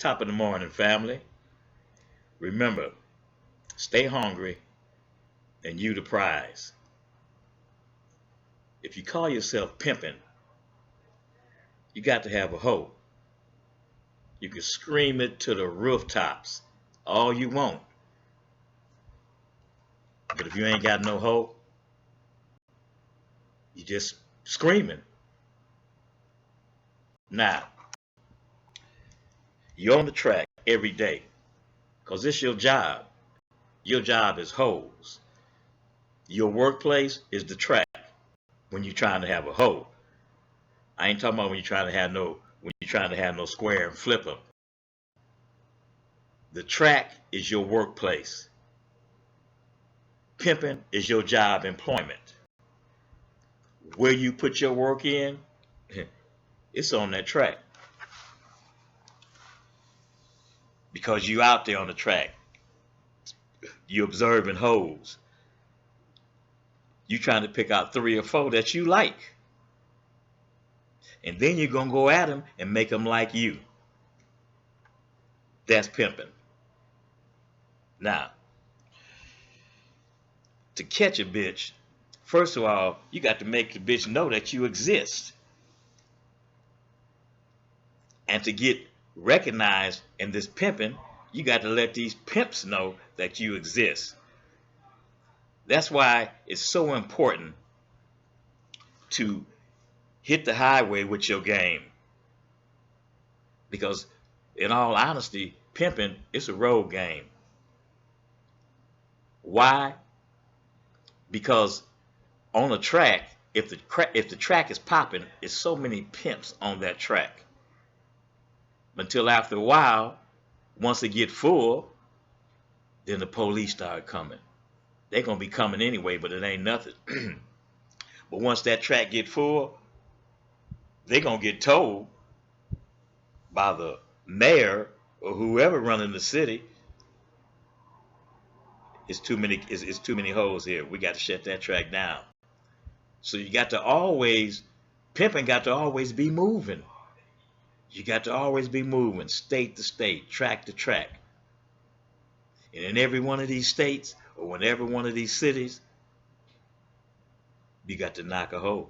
Top of the morning, family. Remember, stay hungry and you the prize. If you call yourself pimping, you got to have a hoe. You can scream it to the rooftops all you want. But if you ain't got no hoe, you just screaming. Now, you're on the track every day because it's your job. Your job is hoes. Your workplace is the track when you're trying to have a hoe. I ain't talking about when you're trying to have no square and flip them. The track is your workplace. Pimping is your job employment. Where you put your work in, it's on that track. Because you out there on the track. You observing hoes. You trying to pick out 3 or 4 that you like. And then you're going to go at them and make them like you. That's pimping. Now, to catch a bitch, first of all, you got to make the bitch know that you exist. And to get recognized in this pimping, you got to let these pimps know that you exist. That's why it's so important to hit the highway with your game. Because in all honesty, pimping, it's a road game. Why? Because on a track, if the track is popping, there's so many pimps on that track. Until after a while, once they get full, then the police start coming. They're going to be coming anyway, but it ain't nothing. But once that track get full, they're going to get told by the mayor or whoever running the city, it's too many holes here. We got to shut that track down. So you got to always, pimping got to always be moving. You got to always be moving, state to state, track to track. And in every one of these states, or in every one of these cities, you got to knock a hoe.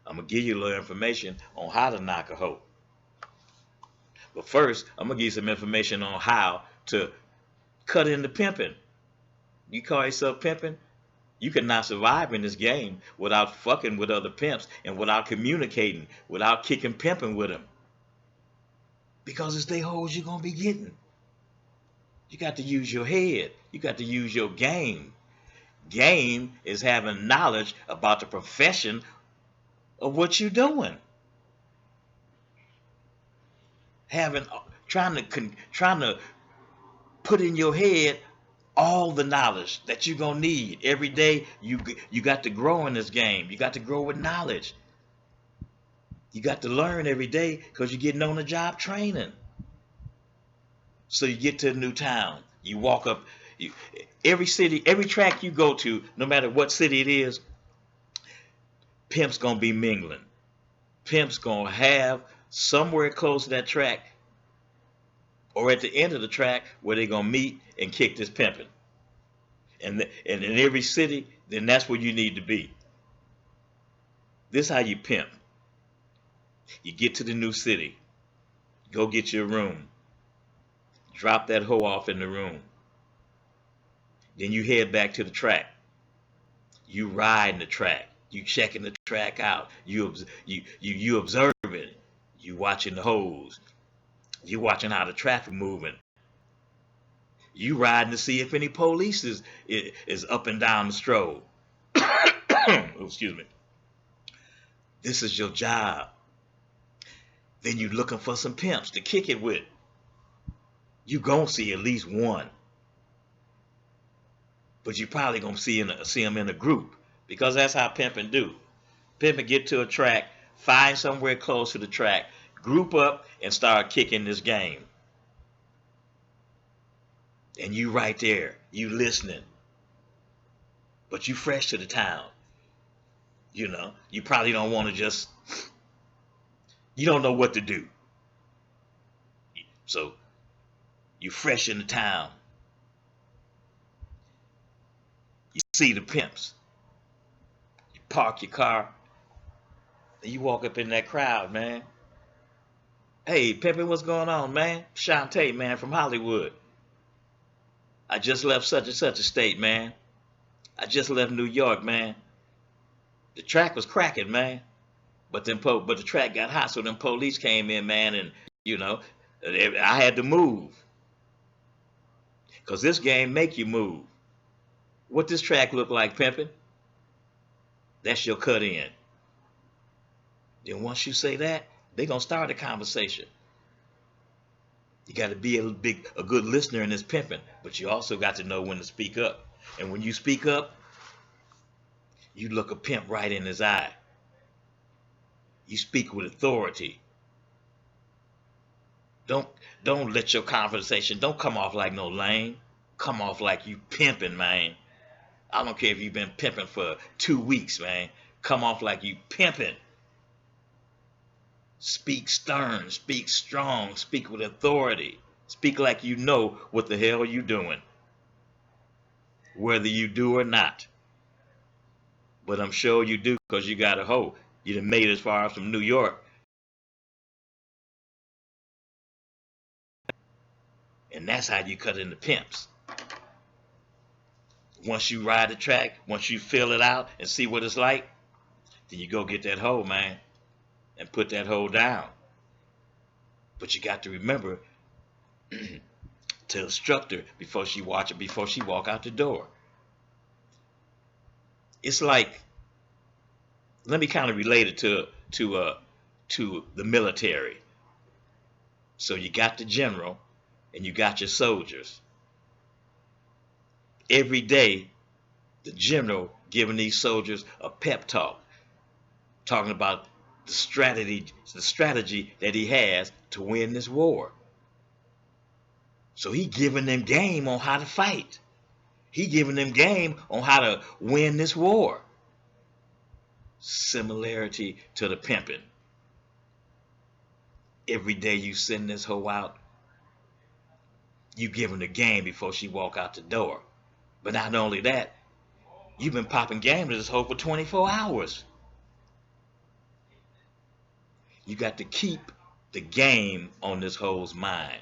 I'm going to give you a little information on how to knock a hoe. But first, I'm going to give you some information on how to cut into pimping. You call yourself pimping, you cannot survive in this game without fucking with other pimps and without communicating, without kicking pimping with them. Because it's they hoes you're going to be getting. You got to use your head. You got to use your game. Game is having knowledge about the profession of what you're doing. Trying to put in your head all the knowledge that you're going to need. Every day you got to grow in this game. You got to grow with knowledge. You got to learn every day because you're getting on the job training. So you get to a new town. You walk up. Every city, every track you go to, no matter what city it is, pimp's going to be mingling. Pimp's going to have somewhere close to that track or at the end of the track where they're going to meet and kick this pimping. And in every city, then that's where you need to be. This is how you pimp. You get to the new city. Go get your room. Drop that hoe off in the room. Then you head back to the track. You riding the track. You checking the track out. You observing. You watching the hoes. You watching how the traffic moving. You riding to see if any police is up and down the stroll. Oh, excuse me. This is your job. Then you looking for some pimps to kick it with. You gonna see at least one. But you probably gonna see them in a group. Because that's how pimping do. Pimping get to a track, find somewhere close to the track, group up and start kicking this game. And you right there, you listening. But you fresh to the town. You know, you probably don't want to you don't know what to do. So you fresh in the town, you see the pimps, you park your car, and you walk up in that crowd, man. Hey, pimpin', what's going on, man? Shantae, man, from Hollywood. I just left such and such a state, man. I just left New York, man. The track was cracking, man. But the track got hot, so them police came in, man, and you know, I had to move. Cause this game make you move. What this track look like, pimpin'? That's your cut in. Then once you say that, they gonna start a conversation. You got to be a good listener in this pimping, but you also got to know when to speak up. And when you speak up, you look a pimp right in his eye. You speak with authority. Don't don't let your conversation don't come off like no lame. Come off like you pimping, man. I don't care if you've been pimping for 2 weeks, man. Come off like you pimping. Speak stern, speak strong, speak with authority. Speak like you know what the hell you doing, whether you do or not. But I'm sure you do because you got a hoe. You done made it as far from New York. And that's how you cut into pimps. Once you ride the track, once you fill it out and see what it's like, then you go get that hoe, man, and put that hoe down. But you got to remember to instruct her before she walk out the door. It's like, let me kind of relate it to the military. So you got the general and you got your soldiers. Every day, the general giving these soldiers a pep talk, talking about the strategy that he has to win this war. So he giving them game on how to fight. He giving them game on how to win this war. Similarity to the pimping. Every day you send this hoe out, you give her the game before she walk out the door. But not only that, you've been popping game to this hoe for 24 hours. You got to keep the game on this hoe's mind.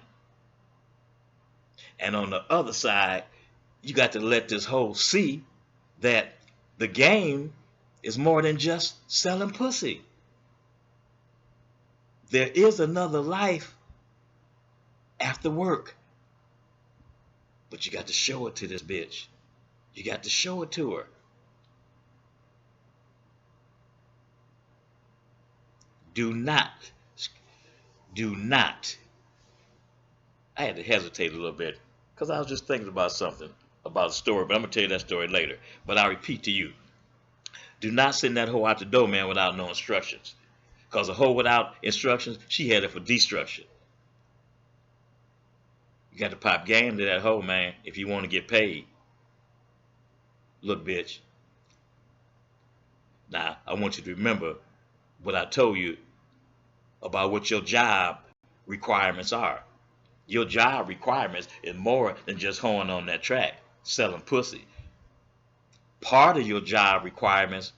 And on the other side, you got to let this hoe see that the game is more than just selling pussy. There is another life after work. But you got to show it to this bitch. You got to show it to her. Do not. I had to hesitate a little bit because I was just thinking about something, about a story, but I'm going to tell you that story later. But I repeat to you, do not send that hoe out the door, man, without no instructions. Because a hoe without instructions, she headed for destruction. You got to pop game to that hoe, man, if you want to get paid. Look, bitch. Now, I want you to remember what I told you about what your job requirements are. Your job requirements is more than just hoeing on that track, selling pussy. Part of your job requirements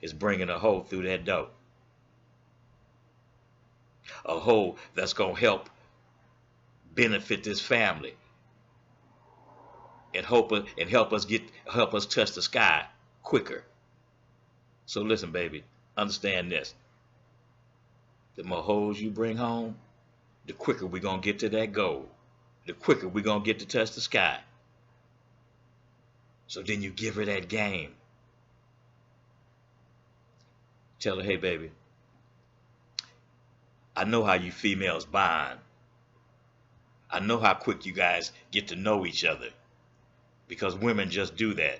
is bringing a hoe through that door. A hoe that's going to help benefit this family and help us touch the sky quicker. So listen, baby, understand this. The more hoes you bring home, the quicker we're going to get to that goal. The quicker we're going to get to touch the sky. So then you give her that game. Tell her, hey, baby, I know how you females bond. I know how quick you guys get to know each other. Because women just do that.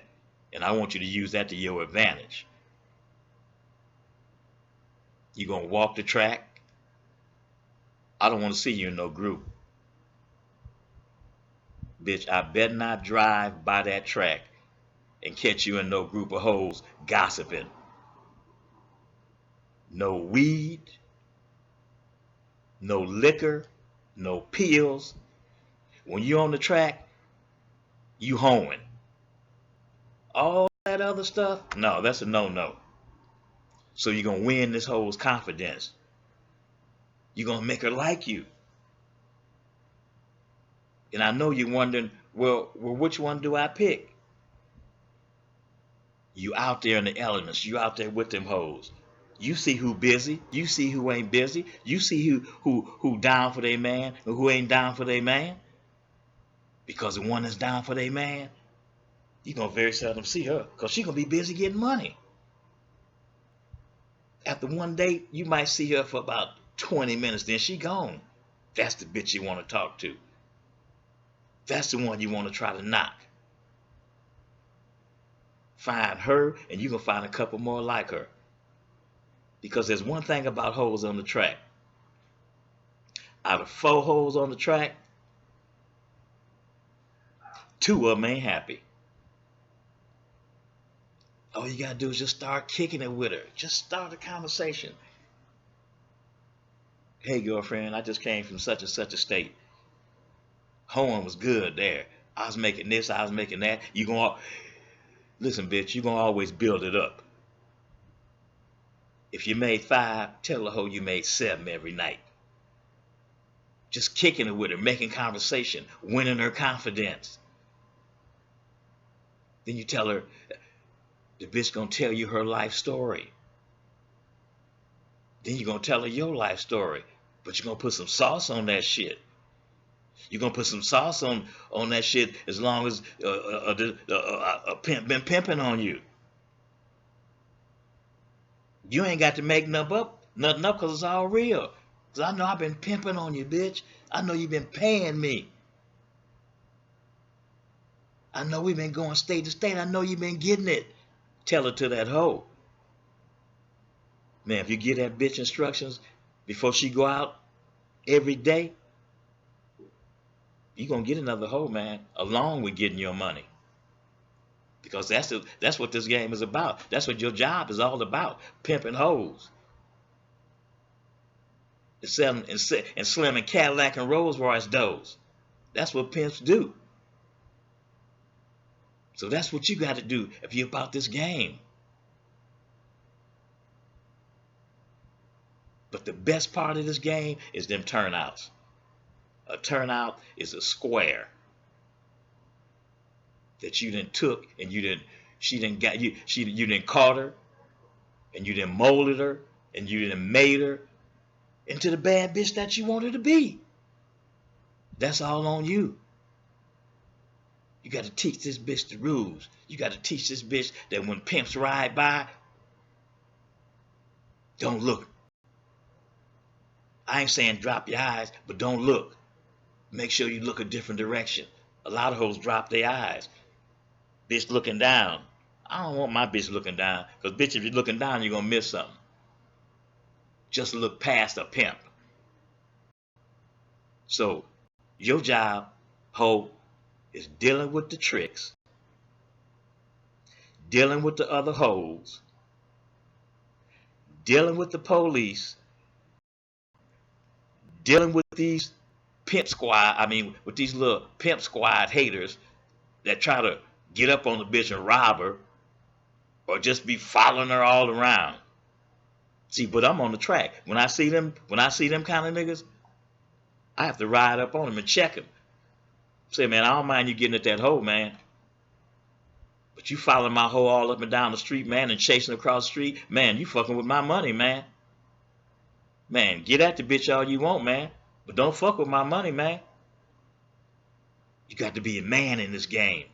And I want you to use that to your advantage. You're going to walk the track. I don't want to see you in no group. Bitch, I better not drive by that track and catch you in no group of hoes gossiping. No weed, no liquor, no pills. When you're on the track, you hoeing. All that other stuff, no, that's a no-no. So you're going to win this hoe's confidence. You're going to make her like you. And I know you're wondering, well, which one do I pick? You out there in the elements. You out there with them hoes. You see who busy. You see who ain't busy. You see who down for their man and who ain't down for their man. Because the one that's down for their man, you're going to very seldom see her because she's going to be busy getting money. After one date, you might see her for about 20 minutes, then she gone. That's the bitch you want to talk to. That's the one you want to try to knock. Find her, and you're going to find a couple more like her. Because there's one thing about hoes on the track. Out of 4 hoes on the track, 2 of them ain't happy. All you got to do is just start kicking it with her. Just start a conversation. Hey, girlfriend, I just came from such and such a state. Hoeing was good there. I was making this, I was making that. You gonna listen, bitch, you gonna always build it up. If you made 5, tell the hoe you made 7 every night. Just kicking it with her, making conversation, winning her confidence. Then you tell her, the bitch gonna tell you her life story. Then you're gonna tell her your life story. But you're gonna put some sauce on that shit. You're gonna put some sauce on that shit as long as a pimp been pimping on you. You ain't got to make nothing up because it's all real. Because I know I've been pimping on you, bitch. I know you've been paying me. I know we've been going state to state. I know you've been getting it. Tell it to that hoe. Man, if you give that bitch instructions before she go out every day, you're going to get another hoe, man, along with getting your money. Because that's what this game is about. That's what your job is all about. Pimping hoes. And selling and slamming Cadillac and Rolls Royce doors. That's what pimps do. So that's what you got to do if you're about this game. But the best part of this game is them turnouts. A turnout is a square that you done took and you done caught her and you done molded her and you done made her into the bad bitch that you want her to be. That's all on you. You got to teach this bitch the rules. You got to teach this bitch that when pimps ride by, don't look. I ain't saying drop your eyes, but don't look. Make sure you look a different direction. A lot of hoes drop their eyes. Bitch looking down. I don't want my bitch looking down. Because, bitch, if you're looking down, you're going to miss something. Just look past a pimp. So, your job, hoe, is dealing with the tricks, dealing with the other hoes, dealing with the police, dealing with these with these little pimp squad haters that try to get up on the bitch and rob her or just be following her all around. See, but I'm on the track. When I see them kind of niggas, I have to ride up on them and check them. Say, man, I don't mind you getting at that hoe, man. But you following my hoe all up and down the street, man, and chasing across the street, man, you fucking with my money, man. Man, get at the bitch all you want, man. But don't fuck with my money, man. You got to be a man in this game.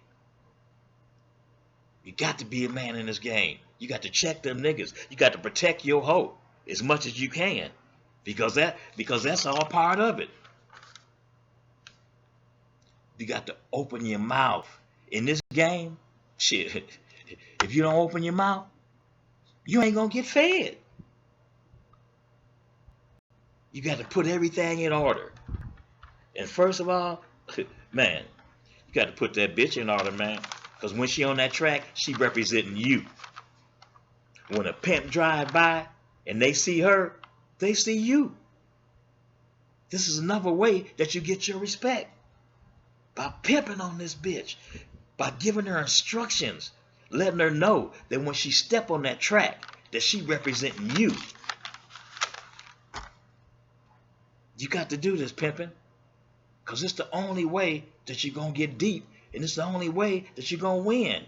You got to be a man in this game. You got to check them niggas. You got to protect your hoe as much as you can. Because that's all part of it. You got to open your mouth. In this game, shit, if you don't open your mouth, you ain't gonna get fed. You got to put everything in order. And first of all, man, you got to put that bitch in order, man. Because when she on that track, she representing you. When a pimp drive by and they see her, they see you. This is another way that you get your respect. By pimping on this bitch. By giving her instructions. Letting her know that when she step on that track, that she representing you. You got to do this, pimping. Because it's the only way that you're going to get deep. And it's the only way that you're going to win.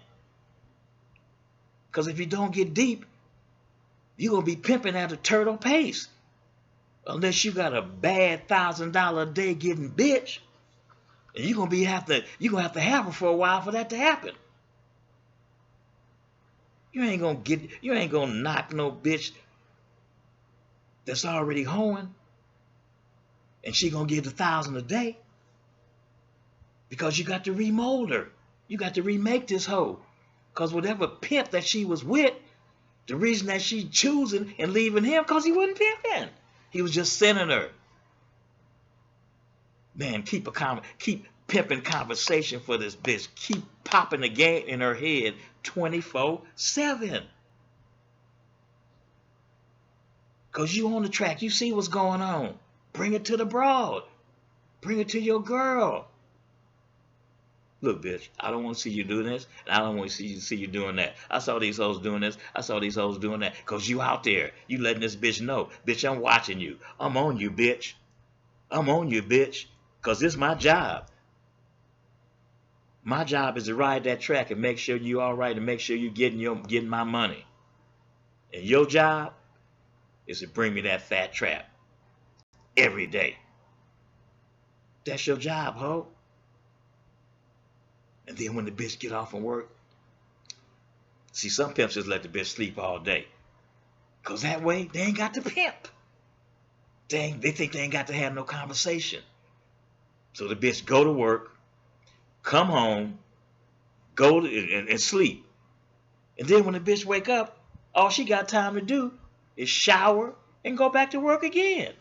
Because if you don't get deep, you're going to be pimping at a turtle pace. Unless you got a bad $1,000 a day getting bitch. And you're going to have to have her for a while for that to happen. You ain't going to knock no bitch that's already hoeing. And she going to get $1,000 a day. Because you got to remold her. You got to remake this hoe. Because whatever pimp that she was with, the reason that she choosing and leaving him, because he wasn't pimping. He was just sending her. Man, keep pimping conversation for this bitch. Keep popping the game in her head 24/7. Because you on the track. You see what's going on. Bring it to the broad. Bring it to your girl. Look, bitch, I don't want to see you doing this, and I don't want to see you doing that. I saw these hoes doing this. I saw these hoes doing that. Because you out there. You letting this bitch know. Bitch, I'm watching you. I'm on you, bitch. I'm on you, bitch. Because this is my job. My job is to ride that track and make sure you all right and make sure you getting my money. And your job is to bring me that fat trap every day. That's your job, ho. And then when the bitch get off from work, see, some pimps just let the bitch sleep all day. Because that way, they ain't got to pimp. They think they ain't got to have no conversation. So the bitch go to work, come home, and sleep. And then when the bitch wake up, all she got time to do is shower and go back to work again.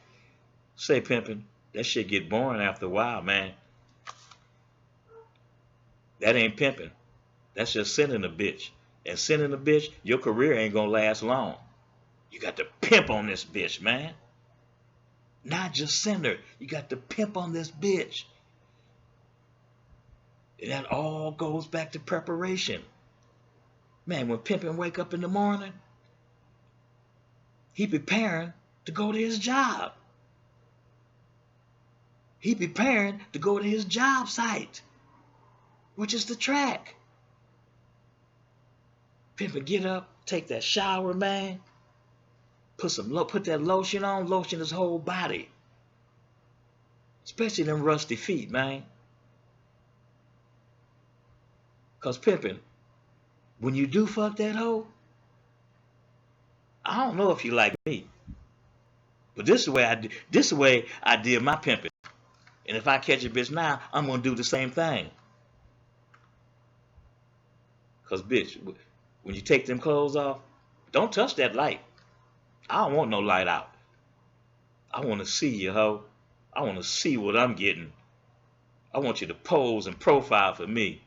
Say, pimping, that shit get boring after a while, man. That ain't pimping. That's just sending a bitch. And sending a bitch, your career ain't gonna last long. You got to pimp on this bitch, man. Not just send her. You got to pimp on this bitch. And that all goes back to preparation. Man, when pimping wake up in the morning, he preparing to go to his job. He preparing to go to his job site, which is the track. Pimpin' get up, take that shower, man. Put that lotion on, lotion his whole body. Especially them rusty feet, man. Cause pimpin', when you do fuck that hoe, I don't know if you like me, but this is the way I did my pimping. And if I catch a bitch now, I'm gonna do the same thing. Cause bitch, when you take them clothes off, don't touch that light. I don't want no light out. I want to see you, hoe. I want to see what I'm getting. I want you to pose and profile for me.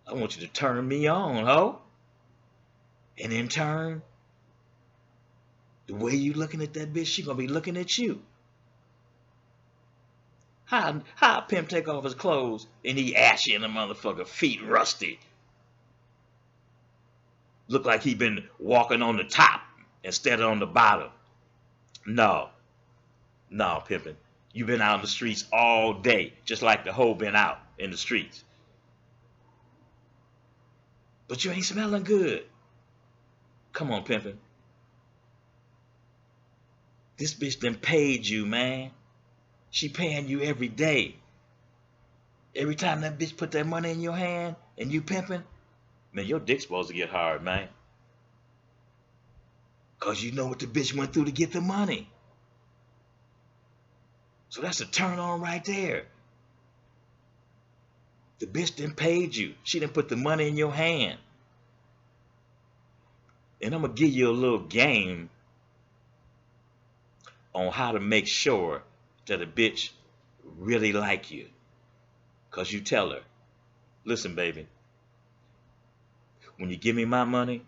I want you to turn me on, ho. And in turn, the way you looking at that bitch, she gonna be looking at you. How a pimp take off his clothes and he ashy and the motherfucker, feet rusty. Look like he been walking on the top instead of on the bottom. No, pimpin'. You been out in the streets all day, just like the hoe been out in the streets. But you ain't smelling good. Come on, pimpin'. This bitch done paid you, man. She paying you every day. Every time that bitch put that money in your hand and you pimping, man, your dick's supposed to get hard, man. Cause you know what the bitch went through to get the money. So that's a turn on right there. The bitch done paid you. She done put the money in your hand. And I'm gonna give you a little game on how to make sure that a bitch really like you. Cause you tell her, listen, baby, when you give me my money,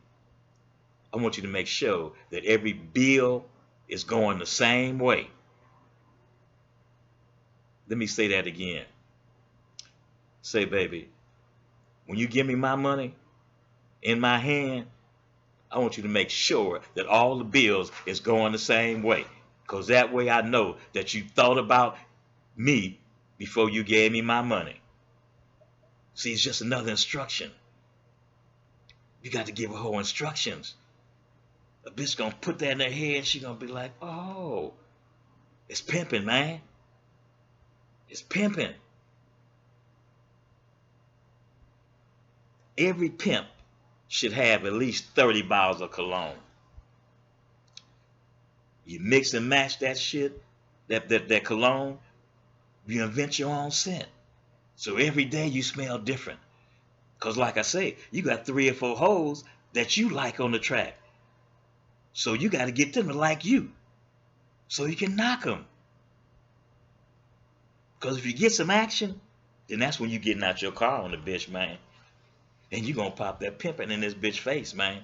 I want you to make sure that every bill is going the same way. Let me say that again. Say, baby, when you give me my money in my hand, I want you to make sure that all the bills is going the same way. Because that way I know that you thought about me before you gave me my money. See, it's just another instruction. You got to give a whole instructions. A bitch gonna put that in her head. She gonna be like, oh, it's pimping, man. It's pimping. Every pimp should have at least 30 bottles of cologne. You mix and match that shit, that cologne, you invent your own scent. So every day you smell different. Because like I say, you got 3 or 4 hoes that you like on the track. So you got to get them to like you. So you can knock them. Because if you get some action, then that's when you getting out your car on the bitch, man. And you going to pop that pimping in this bitch face, man.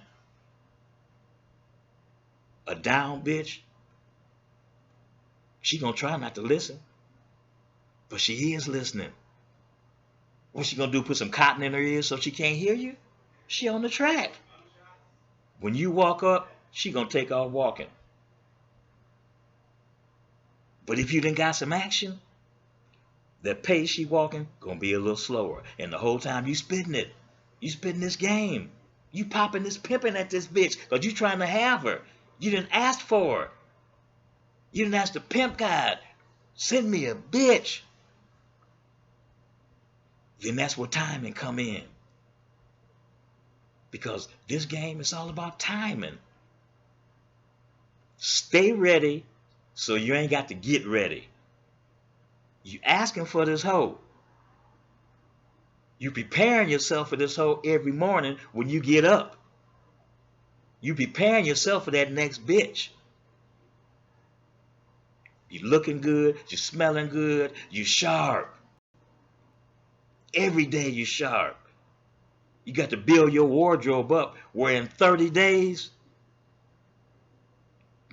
A down bitch, she going to try not to listen. But she is listening. What she going to do, put some cotton in her ears so she can't hear you? She on the track. When you walk up, she going to take off walking. But if you done got some action, that pace she walking going to be a little slower. And the whole time you spitting it. You spitting this game. You popping this pimping at this bitch because you trying to have her. You didn't ask for her. You didn't ask the pimp god, send me a bitch. Then that's where timing come in. Because this game is all about timing. Stay ready so you ain't got to get ready. You asking for this hoe. You preparing yourself for this hoe every morning when you get up. You preparing yourself for that next bitch. You looking good, you smelling good, you sharp. Every day you sharp. You got to build your wardrobe up where in 30 days,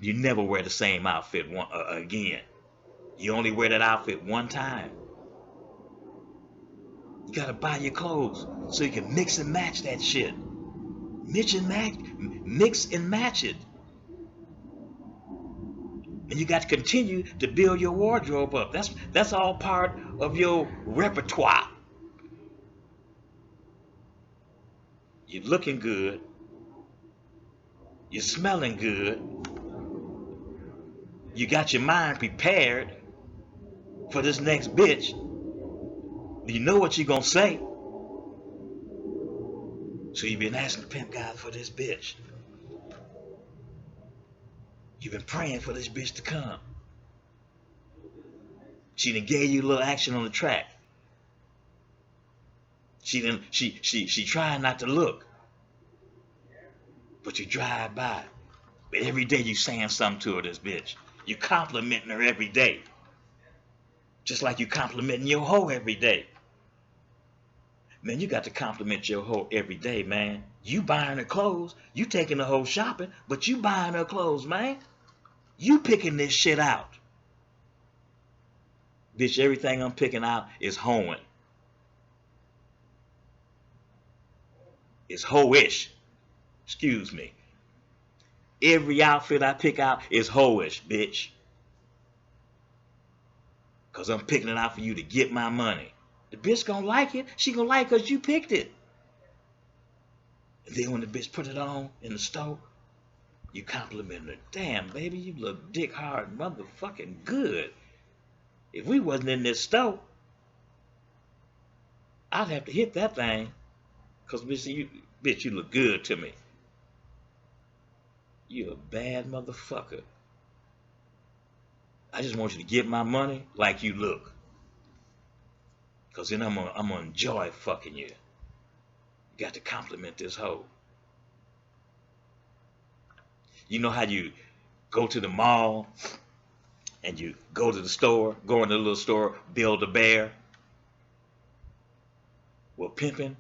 you never wear the same outfit again. You only wear that outfit one time. You got to buy your clothes so you can mix and match that shit. Mix and match it. And you got to continue to build your wardrobe up. That's all part of your repertoire. You're looking good. You're smelling good. You got your mind prepared for this next bitch. You know what you're going to say. So you've been asking the pimp god for this bitch. You've been praying for this bitch to come. She done gave you a little action on the track. She trying not to look. But you drive by. But every day you saying something to her, this bitch. You complimenting her every day. Just like you complimenting your hoe every day. Man, you got to compliment your hoe every day, man. You buying her clothes. You taking the hoe shopping, but you buying her clothes, man. You picking this shit out. Bitch, everything I'm picking out is hoeing. It's hoe-ish. Excuse me. Every outfit I pick out is hoe-ish, bitch. Because I'm picking it out for you to get my money. The bitch gonna like it. She gonna like it because you picked it. And then when the bitch put it on in the store, you compliment her. Damn, baby, you look dick hard motherfucking good. If we wasn't in this store, I'd have to hit that thing. Because, bitch, you look good to me. You a bad motherfucker. I just want you to get my money like you look. Because then I'm gonna enjoy fucking you. You got to compliment this hoe. You know how you go to the mall and you go to the store, go in the little store, build a bear? Well, pimping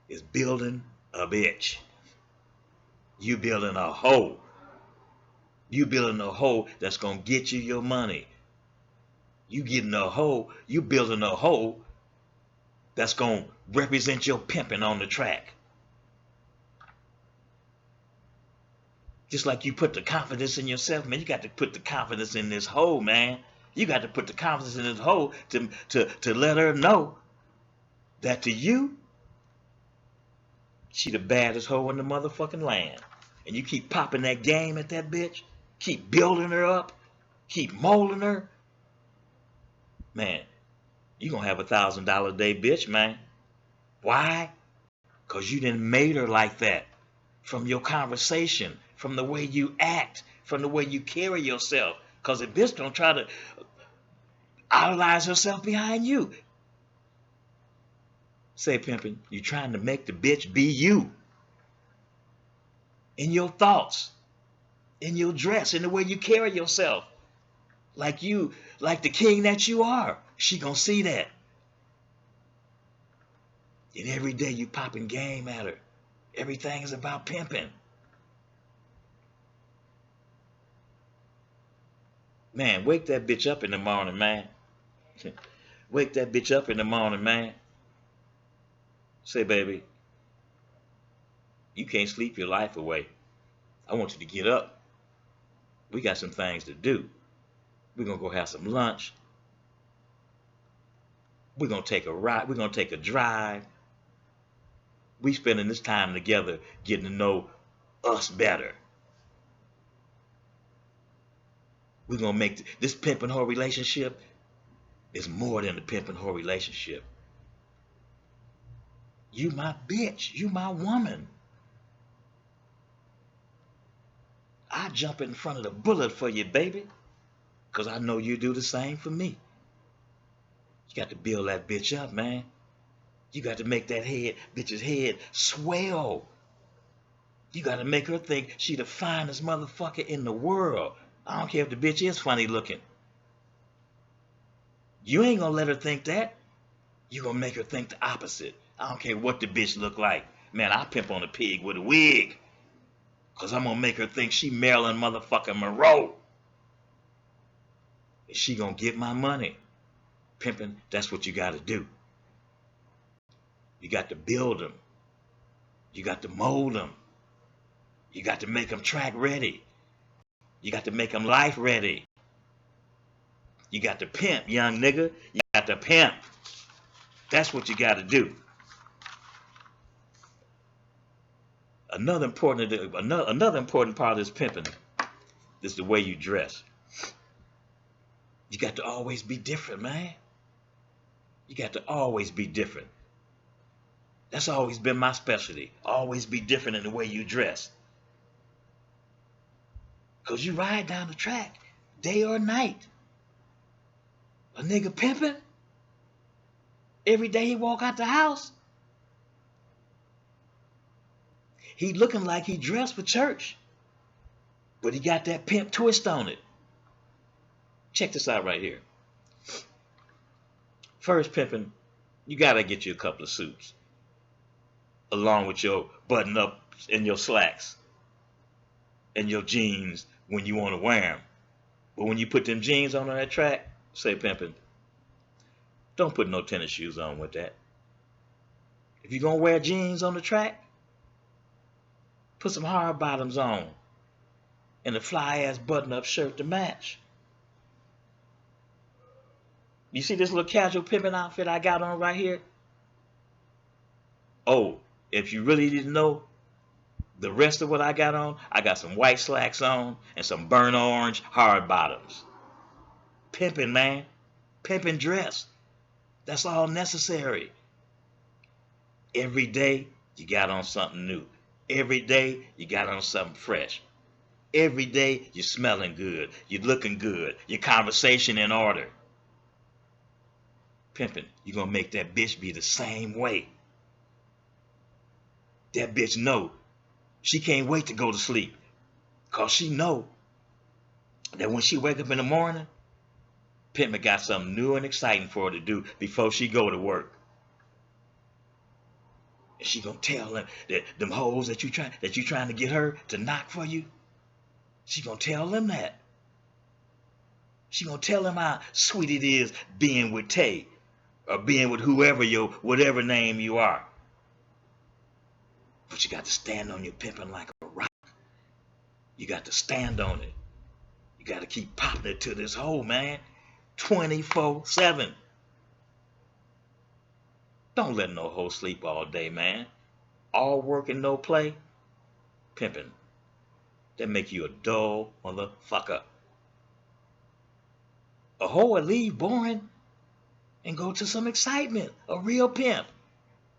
is building a bitch. You building a hoe. You building a hoe that's gonna get you your money. You getting a hoe, you building a hoe that's gonna represent your pimping on the track. Just like you put the confidence in yourself, man, you got to put the confidence in this hoe, man. You got to put the confidence in this hoe to let her know that to you, she the baddest hoe in the motherfucking land. And you keep popping that game at that bitch, keep building her up, keep molding her, man, you gonna have $1,000 a day bitch, man. Why? Because you didn't made her like that. From your conversation, from the way you act, from the way you carry yourself. Because a bitch don't try to idolize herself behind you. Say, pimping, you trying to make the bitch be you. In your thoughts, in your dress, in the way you carry yourself. Like the king that you are. She gonna see that. And every day you popping game at her. Everything is about pimping. Man, wake that bitch up in the morning, man. Wake that bitch up in the morning, man. Say, baby, you can't sleep your life away. I want you to get up. We got some things to do. We're going to go have some lunch. We're going to take a ride. We're going to take a drive. We spending this time together getting to know us better. We're going to make this pimping whore relationship is more than a pimping whore relationship. You my bitch. You my woman. I jump in front of the bullet for you, baby. Because I know you do the same for me. You got to build that bitch up, man. You got to make that bitch's head swell. You got to make her think she the finest motherfucker in the world. I don't care if the bitch is funny looking. You ain't going to let her think that. You going to make her think the opposite. I don't care what the bitch look like. Man, I pimp on a pig with a wig. Because I'm going to make her think she Marilyn motherfucking Monroe. And she going to get my money. Pimping, that's what you got to do. You got to build them. You got to mold them. You got to make them track ready. You got to make them life ready. You got to pimp, young nigga. You got to pimp. That's what you got to do. Another important part of this pimping is the way you dress. You got to always be different, man. You got to always be different. That's always been my specialty. Always be different in the way you dress. Because you ride down the track, day or night. A nigga pimping. Every day he walk out the house. He looking like he dressed for church. But he got that pimp twist on it. Check this out right here. First pimping, you got to get you a couple of suits. Along with your button ups and your slacks. And your jeans when you want to wear them. But when you put them jeans on that track, say pimping, don't put no tennis shoes on with that. If you're going to wear jeans on the track, put some hard bottoms on and a fly ass button up shirt to match. You see this little casual pimping outfit I got on right here? Oh, if you really didn't know the rest of what I got on, I got some white slacks on and some burnt orange hard bottoms. Pimping, man. Pimping dress. That's all necessary. Every day, you got on something new. Every day, you got on something fresh. Every day, you're smelling good. You're looking good. Your conversation in order. Pimping, you're going to make that bitch be the same way. That bitch know she can't wait to go to sleep. Because she know that when she wake up in the morning, pimping got something new and exciting for her to do before she go to work. And she gonna tell them that them hoes that you trying to get her to knock for you, She gonna tell them that. She gonna tell them how sweet it is being with Tay or being with whatever name you are. But you got to stand on your pimping like a rock. You got to stand on it. You got to keep popping it to this hole, man. 24/7. Don't let no hoe sleep all day, man. All work and no play. Pimping. That make you a dull motherfucker. A hoe will leave boring and go to some excitement. A real pimp.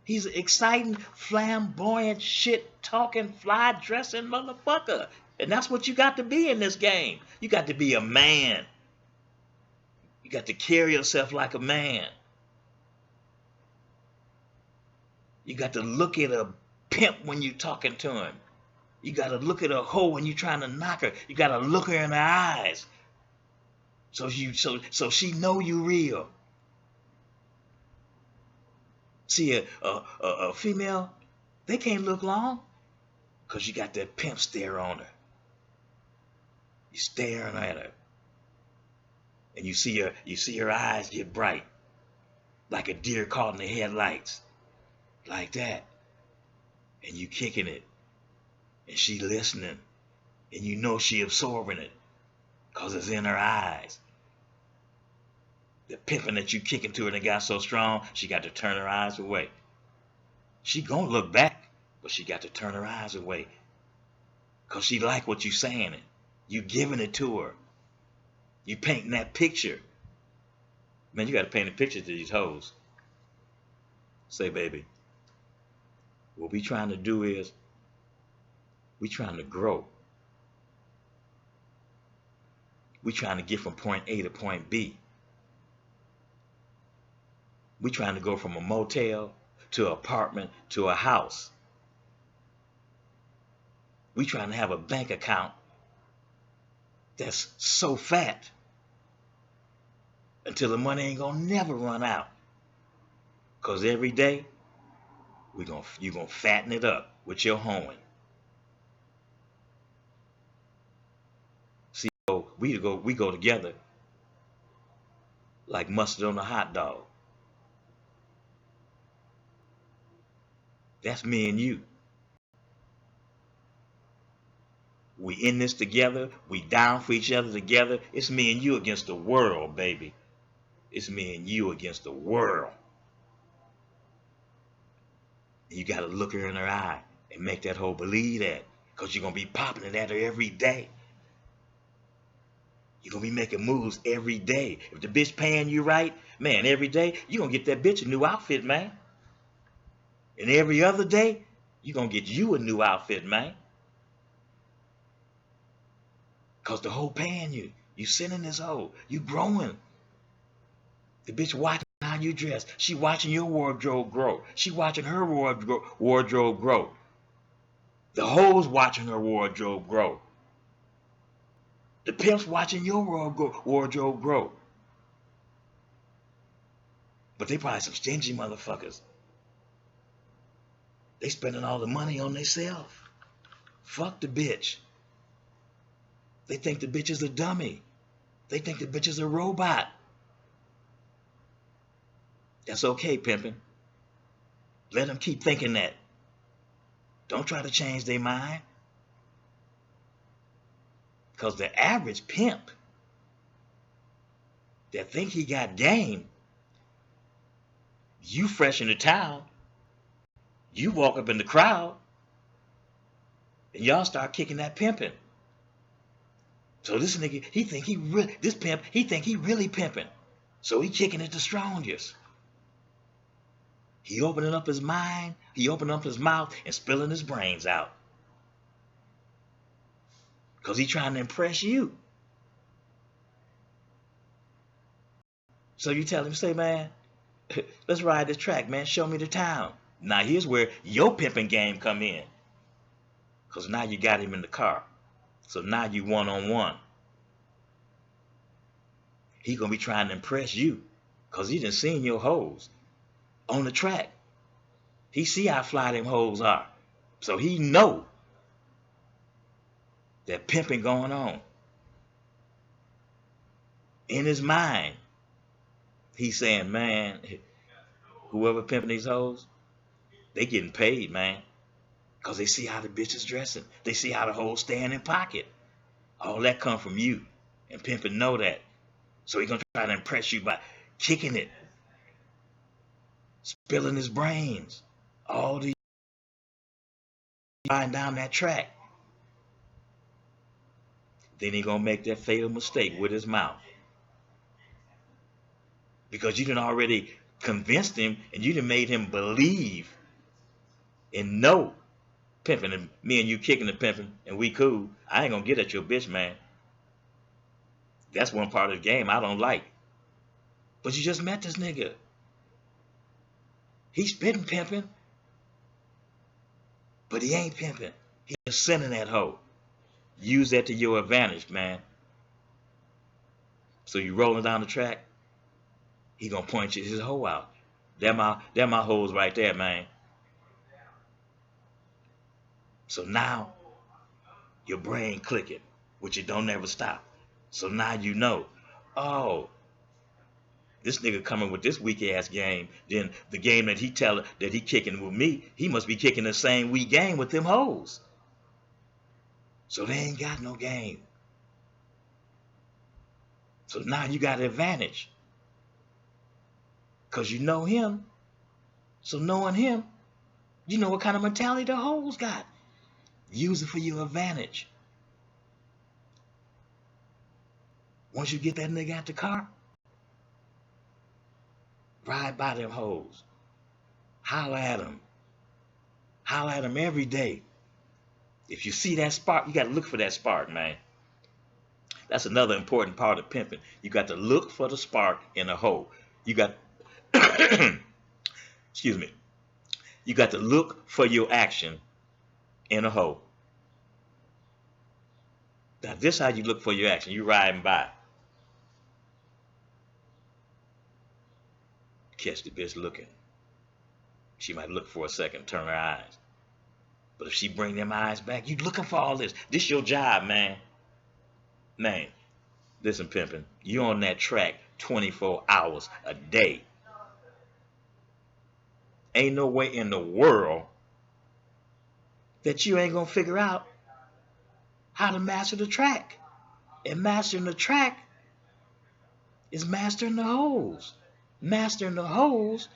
He's an exciting, flamboyant, shit-talking, fly-dressing motherfucker. And that's what you got to be in this game. You got to be a man. You got to carry yourself like a man. You got to look at a pimp when you're talking to him. You got to look at a hoe when you're trying to knock her. You got to look her in the eyes. So she know you real. See, a female, they can't look long because you got that pimp stare on her. You staring at her. And you see her eyes get bright. Like a deer caught in the headlights. Like that. And you kicking it. And she listening. And you know she absorbing it. Because it's in her eyes. The pimping that you kicking to her that got so strong, she got to turn her eyes away. She gonna look back, but she got to turn her eyes away. Because she like what you saying it. You giving it to her. You painting that picture. Man, you got to paint a picture to these hoes. Say, baby, what we trying to do is, we trying to grow. We trying to get from point A to point B. We trying to go from a motel to an apartment to a house. We trying to have a bank account that's so fat until the money ain't gonna never run out. Cause every day you gonna fatten it up with your hoeing. See, we go together like mustard on a hot dog. That's me and you. We in this together. We down for each other together. It's me and you against the world, baby. It's me and you against the world. And you got to look her in her eye and make that hoe believe that. Because you're going to be popping it at her every day. You're going to be making moves every day. If the bitch paying you right, man, every day, you're going to get that bitch a new outfit, man. And every other day, you're going to get you a new outfit, man. Because the hoe paying you. You sending this hoe. You growing. The bitch watching how you dress. She watching your wardrobe grow. She watching her wardrobe grow. The hoe's watching her wardrobe grow. The pimp's watching your wardrobe grow. But they probably some stingy motherfuckers. They spending all the money on themselves. Fuck the bitch. They think the bitch is a dummy. They think the bitch is a robot. That's okay, pimping. Let them keep thinking that. Don't try to change their mind. Because the average pimp that think he got game, you fresh in the town, you walk up in the crowd, and y'all start kicking that pimping. So this nigga, he think he really pimping. So he kicking it the strongest. He opening up his mind, he opening up his mouth and spilling his brains out. Because he trying to impress you. So you tell him, say, man, let's ride this track, man. Show me the town. Now here's where your pimping game come in. Because now you got him in the car. So now you one-on-one. He going to be trying to impress you. Because he done seen your hoes on the track. He see how fly them hoes are. So he know That pimping going on. In his mind, he's saying, man, whoever pimping these hoes, they getting paid, man. Because they see how the bitch is dressing. They see how the hoes stand in pocket. All that come from you. And pimping know that. So he gonna try to impress you by kicking it, spilling his brains, all the riding down that track. Then he gonna make that fatal mistake with his mouth. Because you done already convinced him and you done made him believe and know pimping, and me and you kicking the pimping and we cool. I ain't gonna get at your bitch, man. That's one part of the game I don't like. But you just met this nigga. He's spitting pimping, but he ain't pimping. He's just sending that hoe. Use that to your advantage, man. So you rolling down the track, he gonna point you his hoe out. That my hoes right there, man. So now your brain clicking, which it don't never stop. So now you know, oh, this nigga coming with this weak ass game. Then the game that he kicking with me, he must be kicking the same weak game with them hoes. So they ain't got no game. So now you got an advantage. Cause you know him. So knowing him, you know what kind of mentality the hoes got. Use it for your advantage. Once you get that nigga out the car, ride by them hoes. Holler at them. Holler at them every day. If you see that spark, you got to look for that spark, man. That's another important part of pimping. You got to look for the spark in a hoe. You got, excuse me. You got to look for your action in a hoe. Now, this is how you look for your action. You riding by. Catch the bitch looking. She might look for a second, turn her eyes. But if she bring them eyes back, you looking for all this. This your job, man. Man, listen, pimping. You on that track 24 hours a day. Ain't no way in the world that you ain't gonna figure out how to master the track. And mastering the track is mastering the hoes. Mastering the hoes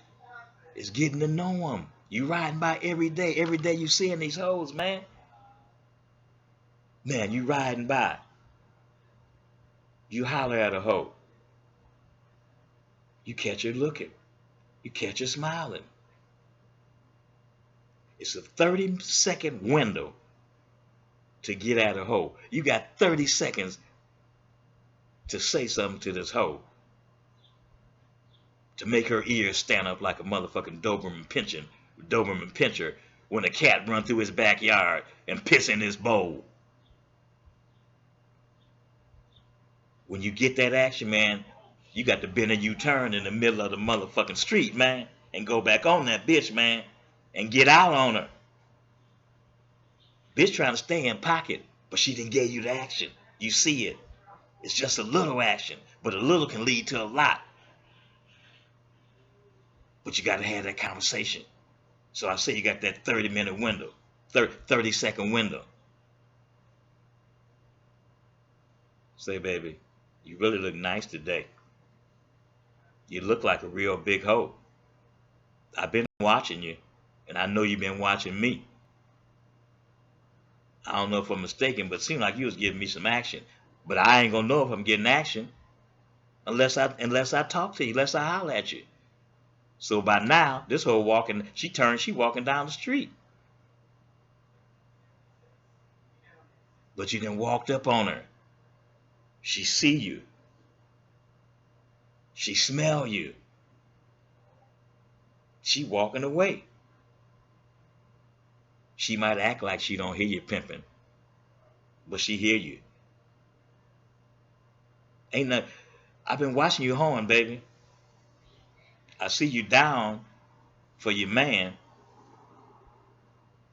is getting to know them. You riding by every day. Every day you seeing these hoes, man. Man, you riding by. You holler at a hoe. You catch her looking. You catch her smiling. It's a 30-second window to get at a hoe. You got 30 seconds to say something to this hoe. To make her ears stand up like a motherfucking Doberman pincher when a cat run through his backyard and piss in his bowl. When you get that action, man, you got to bend a U-turn in the middle of the motherfucking street, man, and go back on that bitch, man, and get out on her. Bitch trying to stay in pocket, but she didn't give you the action. You see it. It's just a little action, but a little can lead to a lot. But you got to have that conversation. So I say you got that 30-minute window, 30-second window. Say, baby, you really look nice today. You look like a real big hoe. I've been watching you, and I know you've been watching me. I don't know if I'm mistaken, but it seemed like you was giving me some action. But I ain't gonna know if I'm getting action unless I talk to you, unless I holler at you. So by now, this hoe walking, she walking down the street. But you done walked up on her. She see you. She smell you. She walking away. She might act like she don't hear you pimping, but she hear you. I've been watching you horn, baby. I see you down for your man.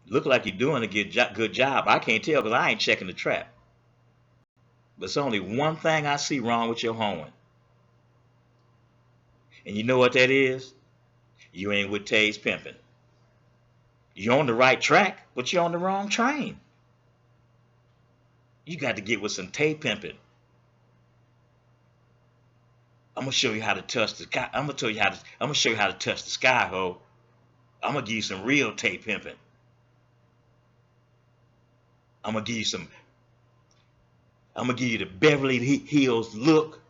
Look like you're doing a good job. I can't tell because I ain't checking the trap. But it's only one thing I see wrong with your hoeing. And you know what that is? You ain't with Tay's pimping. You're on the right track, but you're on the wrong train. You got to get with some Tay pimping. I'm gonna show you how to touch the sky. I'm gonna show you how to touch the sky, ho. I'm gonna give you some real Tay pimping. I'm gonna give you the Beverly Hills look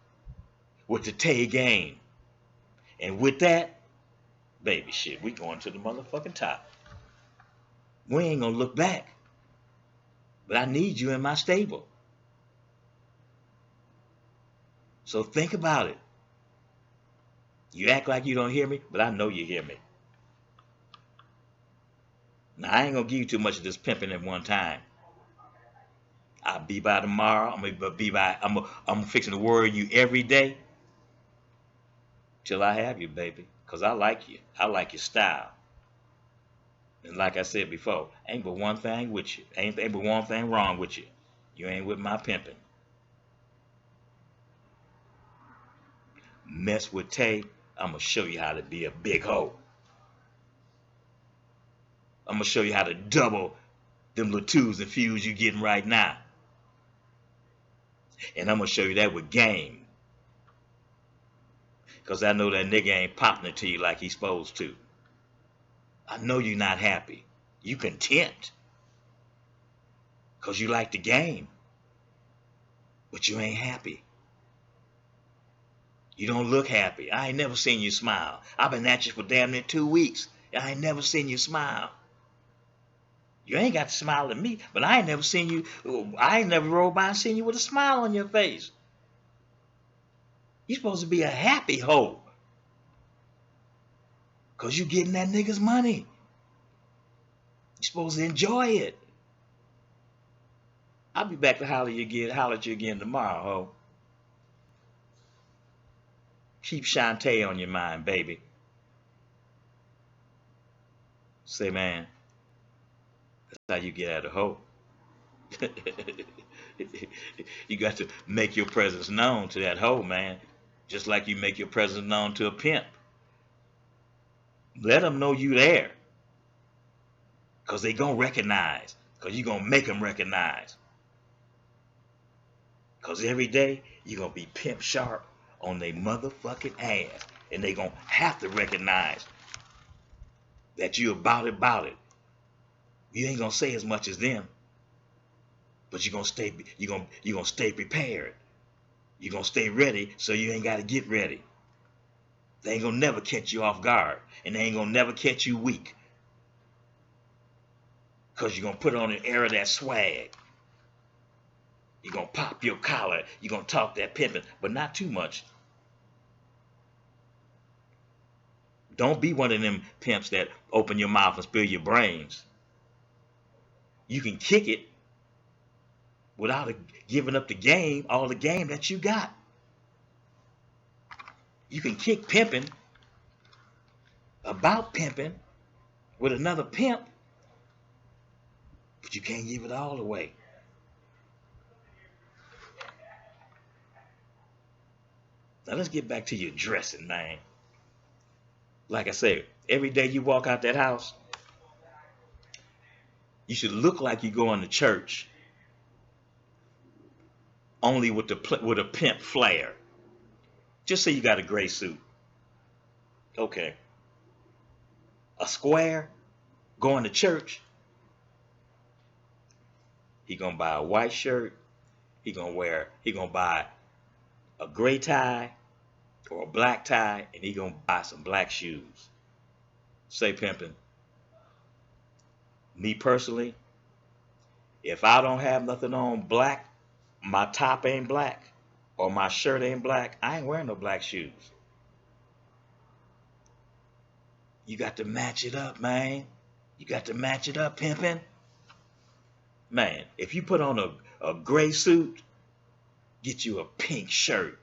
with the Tay game. And with that, baby, shit, we going to the motherfucking top. We ain't gonna look back. But I need you in my stable. So think about it. You act like you don't hear me, but I know you hear me. Now, I ain't gonna give you too much of this pimping at one time. I'll be by tomorrow. I'm fixing to worry you every day till I have you, baby. Cause I like you. I like your style. And like I said before, ain't but one thing with you. Ain't but one thing wrong with you. You ain't with my pimping. Mess with Tay, I'm gonna show you how to be a big hoe. I'm gonna show you how to double them little twos and fews you getting right now. And I'm gonna show you that with game. Cause I know that nigga ain't popping it to you like he's supposed to. I know you're not happy. You content. Cause you like the game. But you ain't happy. You don't look happy. I ain't never seen you smile. I've been at you for damn near 2 weeks. I ain't never seen you smile. You ain't got to smile at me, but I ain't never seen you. I ain't never rolled by and seen you with a smile on your face. You supposed to be a happy hoe. Cause you getting that nigga's money. You supposed to enjoy it. I'll be back to holler at you again tomorrow, ho. Keep Shantae on your mind, baby. Say, man, that's how you get at a hoe. You got to make your presence known to that hoe, man. Just like you make your presence known to a pimp. Let them know you there. Because they going to recognize. Because you going to make them recognize. Because every day, you're going to be pimp sharp on their motherfucking ass. And they going to have to recognize that you about it. You ain't going to say as much as them. But you're going to stay prepared. You're going to stay ready so you ain't got to get ready. They ain't going to never catch you off guard. And they ain't going to never catch you weak. Because you're going to put on an air of that swag. You're going to pop your collar. You're going to talk that pimping, but not too much. Don't be one of them pimps that open your mouth and spill your brains. You can kick it without giving up the game, all the game that you got. You can kick pimping about pimping with another pimp, but you can't give it all away. Now let's get back to your dressing, man. Like I said, every day you walk out that house, you should look like you're going to church, only with a pimp flair. Just say you got a gray suit. Okay. A square going to church. He gonna buy a white shirt. He gonna buy a gray tie or a black tie, and he gonna buy some black shoes. Say, pimping. Me personally, if I don't have nothing on black, my top ain't black, or my shirt ain't black, I ain't wearing no black shoes. You got to match it up, man. You got to match it up, pimping. Man, if you put on a gray suit, get you a pink shirt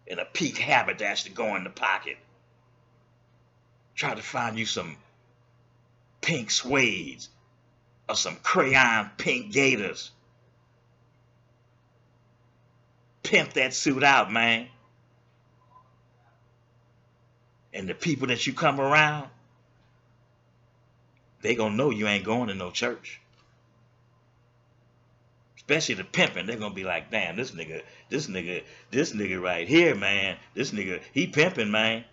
and a pink haberdasher to go in the pocket. Try to find you some pink suedes or some crayon pink gaiters. pimp that suit out, man. And the people that you come around, they gonna know you ain't going to no church. Especially the pimping, they're gonna be like, damn, this nigga right here, man. This nigga, he pimping, man.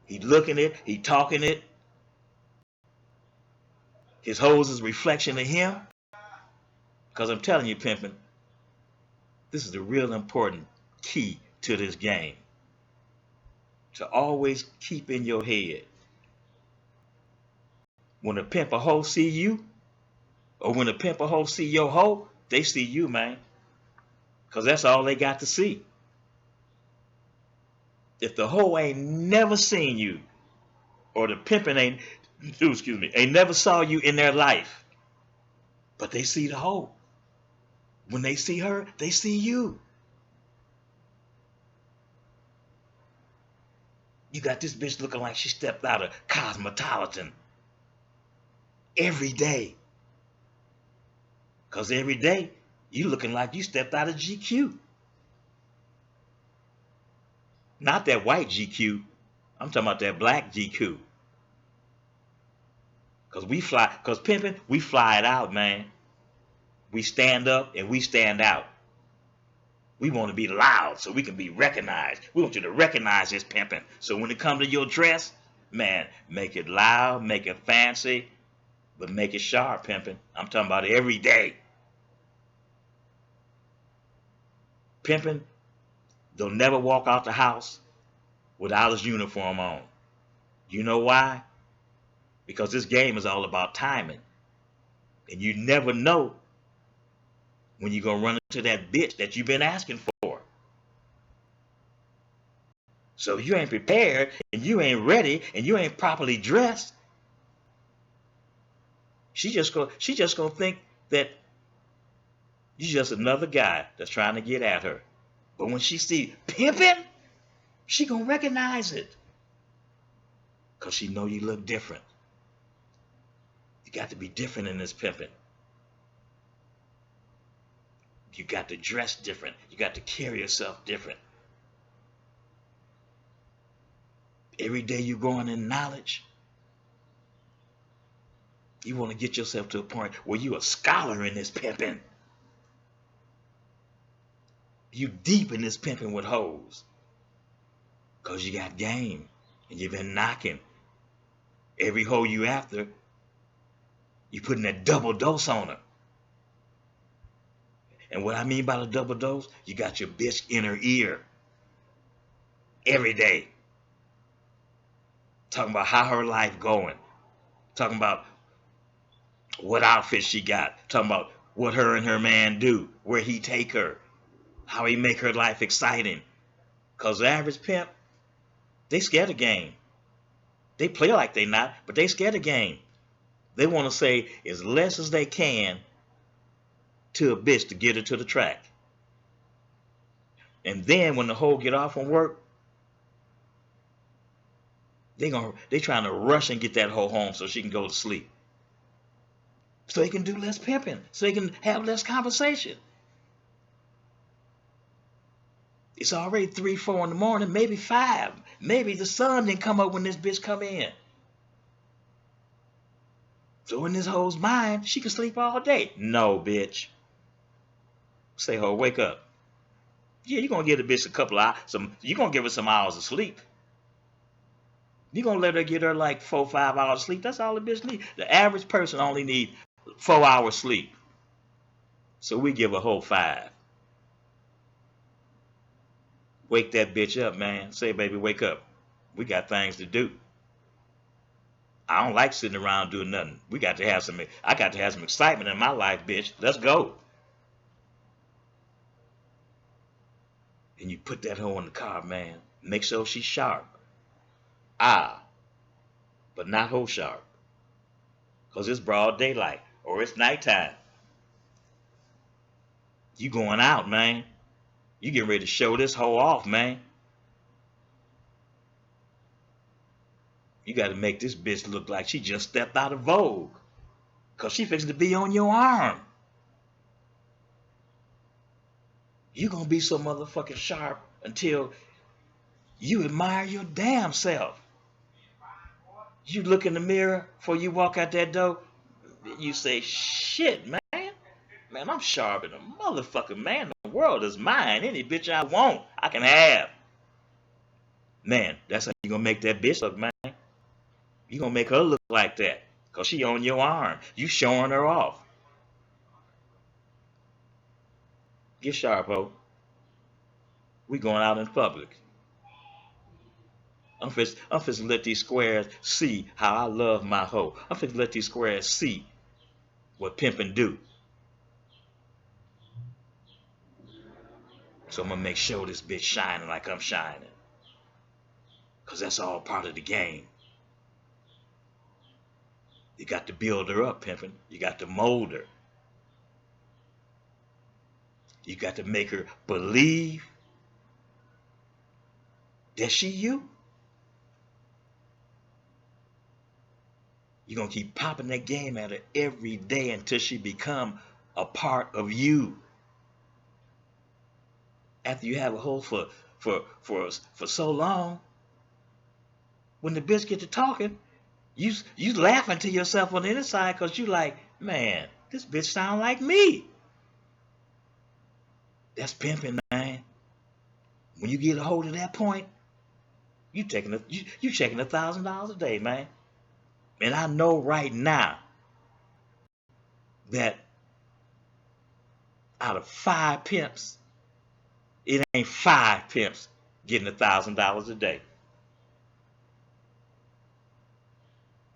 He looking it, he talking it. His hoes is reflection of him. Because I'm telling you, pimping, this is the real important key to this game. To always keep in your head. When a pimp or hoe see you, or when a pimp or hoe see your hoe, they see you, man. Because that's all they got to see. If the hoe ain't never seen you, or the pimping ain't never saw you in their life, but they see the hoe. When they see her, they see you. You got this bitch looking like she stepped out of Cosmopolitan every day. Because every day, you looking like you stepped out of GQ. Not that white GQ. I'm talking about that black GQ. Because pimping, we fly it out, man. We stand up and we stand out. We want to be loud so we can be recognized. We want you to recognize this pimping. So when it comes to your dress, man, make it loud, make it fancy, but make it sharp, pimping. I'm talking about every day. Pimping, they'll never walk out the house without his uniform on. You know why? Because this game is all about timing. And you never know when you're going to run into that bitch that you've been asking for. So if you ain't prepared and you ain't ready and you ain't properly dressed, she just gonna think that you're just another guy that's trying to get at her. But when she see pimping, she gonna recognize it. Because she know you look different. You got to be different in this pimping. You got to dress different. You got to carry yourself different. Every day you're growing in knowledge. You want to get yourself to a point where you're a scholar in this pimping. You deep in this pimping with hoes. Because you got game. And you've been knocking. Every hoe you after, you putting that double dose on her. And what I mean by the double dose, you got your bitch in her ear. Every day. Talking about how her life going. Talking about what outfit she got. Talking about what her and her man do. Where he take her. How he make her life exciting. Because the average pimp, they scared of game. They play like they not, but they scared of game. They want to say as less as they can to a bitch to get her to the track. And then when the hoe get off from work, they trying to rush and get that hoe home so she can go to sleep. So they can do less pimping. So they can have less conversation. It's already 3, 4 in the morning, maybe 5. Maybe the sun didn't come up when this bitch come in. So in this hoe's mind, she can sleep all day. No, bitch. Say, ho, wake up. Yeah, you're going to give the bitch a couple of hours. You're going to give her some hours of sleep. You're going to let her get her like 4, 5 hours of sleep. That's all the bitch needs. The average person only needs 4 hours sleep. So we give a whole 5. Wake that bitch up, man. Say, baby, wake up. We got things to do. I don't like sitting around doing nothing. I got to have some excitement in my life, bitch. Let's go. And you put that hoe in the car, man. Make sure she's sharp. But not hoe sharp. Because it's broad daylight or it's nighttime. You going out, man. You getting ready to show this hoe off, man. You got to make this bitch look like she just stepped out of Vogue. Because she fixing to be on your arm. You gonna be so motherfucking sharp until you admire your damn self. You look in the mirror before you walk out that door, you say, shit, man. Man, I'm sharp in a motherfucker, man. The world is mine. Any bitch I want, I can have. Man, that's how you gonna make that bitch look, man. You gonna make her look like that. Cause she on your arm. You showing her off. Get sharp, ho. We going out in public. I'm finna let these squares see how I love my hoe. I'm finna let these squares see what pimping do. So I'm gonna make sure this bitch shining like I'm shining. Cause that's all part of the game. You got to build her up, pimping. You got to mold her. You got to make her believe that she you. You're gonna keep popping that game at her every day until she become a part of you. After you have a hoe for so long, when the bitch get to talking, you laughing to yourself on the inside because you like, man, this bitch sound like me. That's pimping, man. When you get a hold of that point, you checking $1,000 a day, man. And I know right now that out of 5 pimps, it ain't 5 pimps getting $1,000 a day.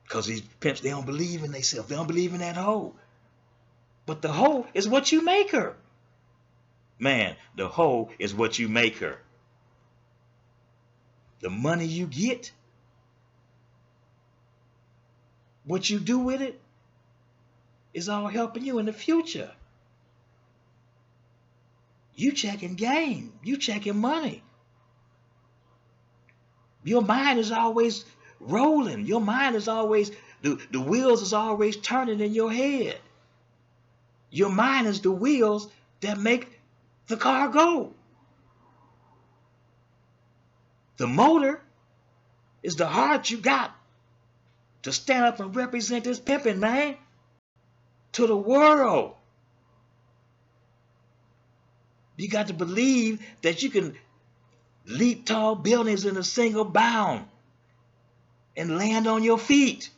Because these pimps, they don't believe in themselves. They don't believe in that hoe. But the hoe is what you make her. Man, the hoe is what you make her. The money you get, what you do with it, is all helping you in the future. You checking game. You checking money. Your mind is always rolling. Your mind is always, the wheels is always turning in your head. Your mind is the wheels that make the car go. The motor is the heart you got to stand up and represent this pimping, man, to the world. You got to believe that you can leap tall buildings in a single bound and land on your feet.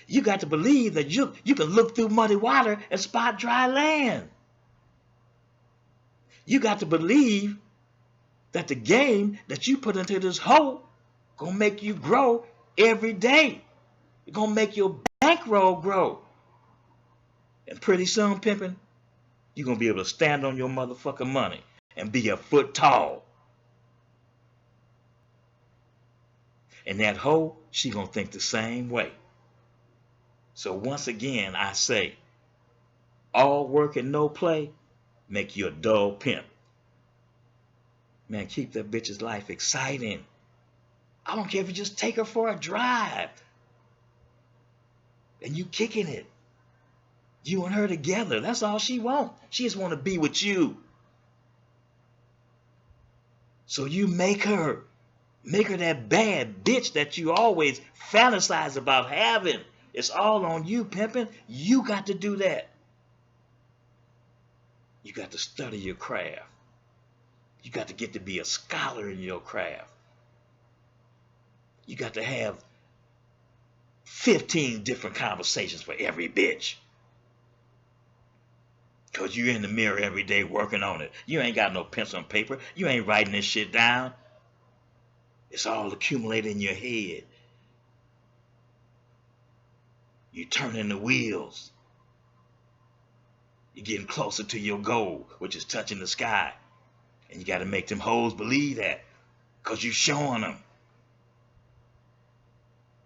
You got to believe that you can look through muddy water and spot dry land. You got to believe that the game that you put into this hole gonna make you grow every day. It's gonna make your bankroll grow. And pretty soon, pimping, you're gonna be able to stand on your motherfucking money and be a foot tall. And that hoe, she gonna think the same way. So once again, I say, all work and no play make you a dull pimp. Man, keep that bitch's life exciting. I don't care if you just take her for a drive and you kicking it. You and her together. That's all she wants. She just want to be with you. So you make her that bad bitch that you always fantasize about having. It's all on you, pimping. You got to do that. You got to study your craft. You got to get to be a scholar in your craft. You got to have 15 different conversations for every bitch. Because you're in the mirror every day working on it. You ain't got no pencil and paper. You ain't writing this shit down. It's all accumulated in your head. You're turning the wheels. You're getting closer to your goal, which is touching the sky. And you got to make them hoes believe that. Because you're showing them.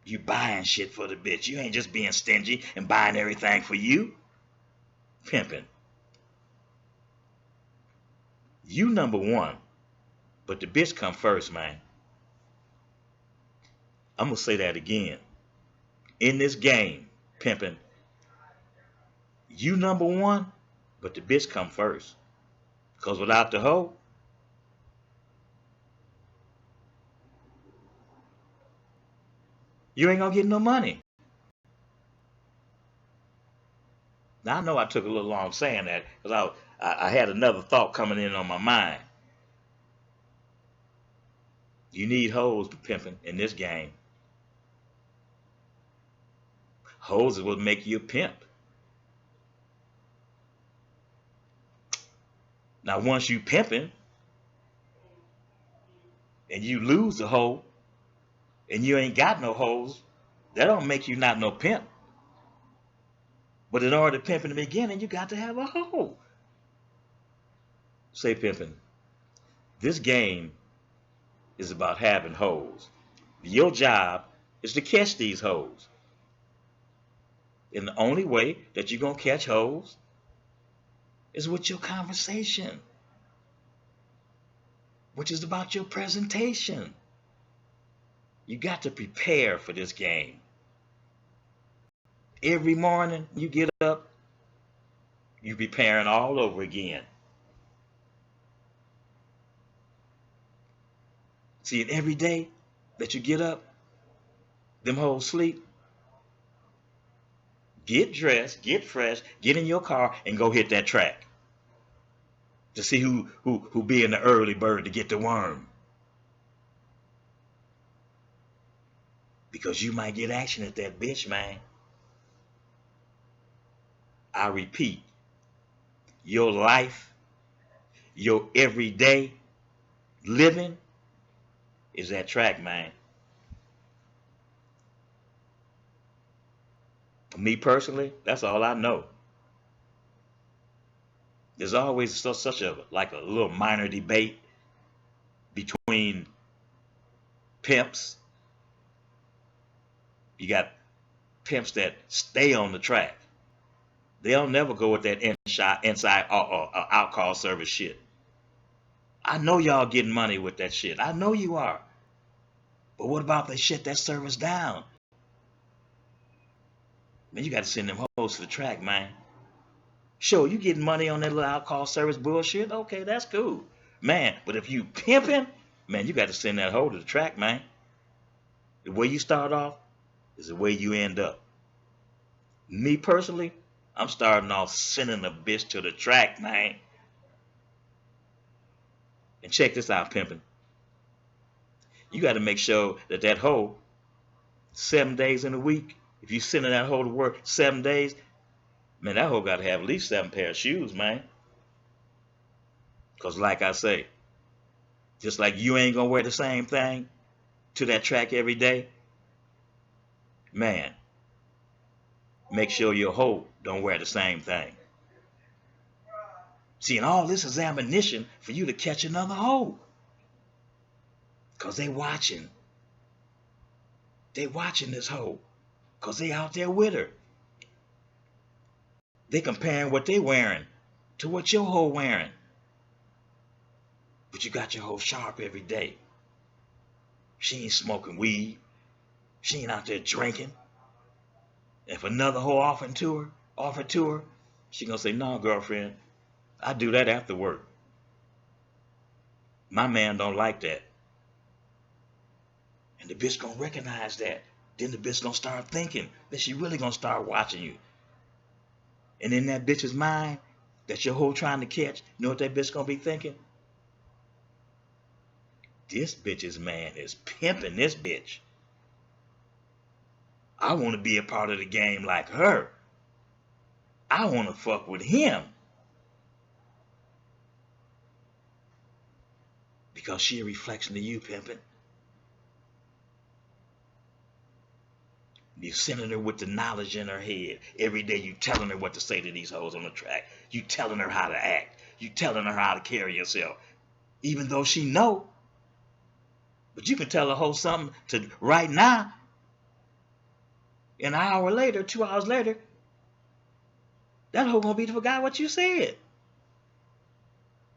You buying shit for the bitch. You ain't just being stingy and buying everything for you. Pimping. You number one, but the bitch come first, man. I'm going to say that again. In this game, pimping, you number one, but the bitch come first. Because without the hoe, you ain't gonna get no money. Now I know I took a little long saying that because I had another thought coming in on my mind. You need hoes to pimping in this game. Hoes is what make you a pimp. Now once you pimping and you lose the hoe and you ain't got no hoes, that don't make you not no pimp. But in order to pimp in the beginning, you got to have a hoe. Say pimping. This game is about having hoes. Your job is to catch these hoes. And the only way that you're going to catch hoes is with your conversation, which is about your presentation. You got to prepare for this game. Every morning you get up, you're preparing all over again. See, and every day that you get up, them hoes sleep. Get dressed, get fresh, get in your car, and go hit that track to see who being the early bird to get the worm. Because you might get action at that bitch, man. I repeat, your life, your everyday living is that track, man. Me personally, that's all I know. There's always such a like a little minor debate between pimps. You got pimps that stay on the track. They'll never go with that inside out-call service shit. I know y'all getting money with that shit. I know you are. But what about they shut that service down? Man, you got to send them hoes to the track, man. Sure, you getting money on that little out-call service bullshit? Okay, that's cool. Man, but if you pimping, man, you got to send that hoe to the track, man. The way you start off is the way you end up. Me personally, I'm starting off sending a bitch to the track, man. And check this out, pimping. You got to make sure that that hoe, 7 days in a week, if you sending that hoe to work 7 days, man, that hoe got to have at least 7 pair of shoes, man. Because like I say, just like you ain't going to wear the same thing to that track every day, man, make sure your hoe don't wear the same thing. See, and all this is ammunition for you to catch another hoe. Because they watching. They watching this hoe. Because they out there with her. They comparing what they wearing to what your hoe wearing. But you got your hoe sharp every day. She ain't smoking weed. She ain't out there drinking. If another hoe offered to her, she gonna say, "No, girlfriend, I do that after work. My man don't like that." And the bitch gonna recognize that. Then the bitch gonna start thinking that she really gonna start watching you. And in that bitch's mind that your hoe trying to catch, you know what that bitch gonna be thinking? This bitch's man is pimping this bitch. I want to be a part of the game like her. I want to fuck with him. Because she a reflection of you, pimping. You sending her with the knowledge in her head. Every day you telling her what to say to these hoes on the track. You telling her how to act. You telling her how to carry yourself. Even though she know. But you can tell a hoe something to right now. An hour later, 2 hours later, that hoe gonna be to forgot what you said.